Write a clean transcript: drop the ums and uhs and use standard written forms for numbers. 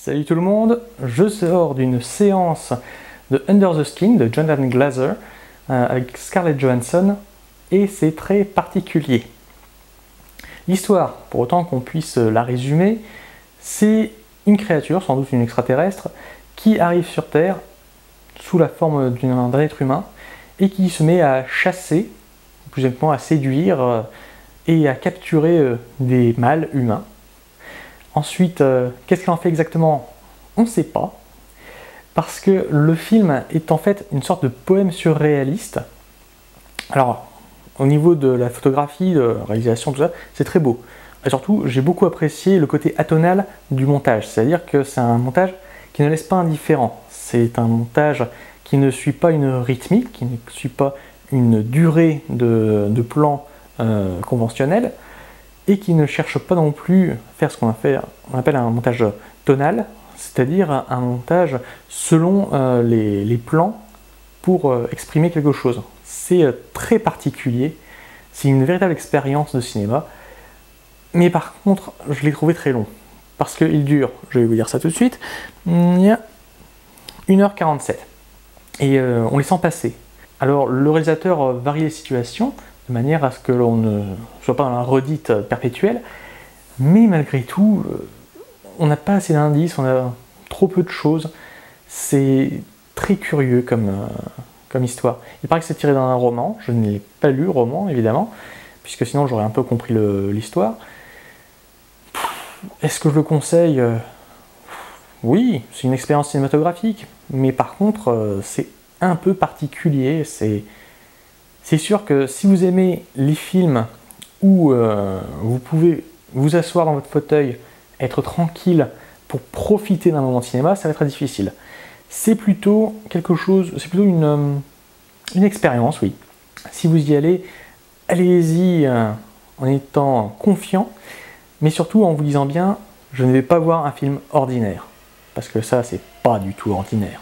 Salut tout le monde, je sors d'une séance de Under the Skin de Jonathan Glazer avec Scarlett Johansson et c'est très particulier. L'histoire, pour autant qu'on puisse la résumer, c'est une créature, sans doute une extraterrestre, qui arrive sur Terre sous la forme d'un être humain et qui se met à chasser, plus exactement à séduire et à capturer des mâles humains. Ensuite, qu'est-ce qu'elle en fait exactement? On ne sait pas, parce que le film est en fait une sorte de poème surréaliste. Alors, au niveau de la photographie, de la réalisation, tout ça, c'est très beau. Et surtout, j'ai beaucoup apprécié le côté atonal du montage, c'est-à-dire que c'est un montage qui ne laisse pas indifférent. C'est un montage qui ne suit pas une rythmique, qui ne suit pas une durée de plan conventionnel, et qui ne cherche pas non plus à faire ce qu'on appelle un montage tonal, c'est-à-dire un montage selon les plans pour exprimer quelque chose. C'est très particulier, c'est une véritable expérience de cinéma, mais par contre, je l'ai trouvé très long, parce qu'il dure, je vais vous dire ça tout de suite, il y a 1h47, et on les sent passer. Alors le réalisateur varie les situations, de manière à ce que l'on ne soit pas dans la redite perpétuelle, mais malgré tout, on n'a pas assez d'indices, on a trop peu de choses, c'est très curieux comme histoire. Il paraît que c'est tiré d'un roman, je ne l'ai pas lu, roman évidemment, puisque sinon j'aurais un peu compris l'histoire. Est-ce que je le conseille? Oui, c'est une expérience cinématographique, mais par contre, c'est un peu particulier, c'est sûr que si vous aimez les films où vous pouvez vous asseoir dans votre fauteuil, être tranquille pour profiter d'un moment de cinéma, ça va être très difficile. C'est plutôt quelque chose, c'est plutôt une expérience, oui. Si vous y allez, allez-y en étant confiant, mais surtout en vous disant bien, je ne vais pas voir un film ordinaire, parce que ça, c'est pas du tout ordinaire.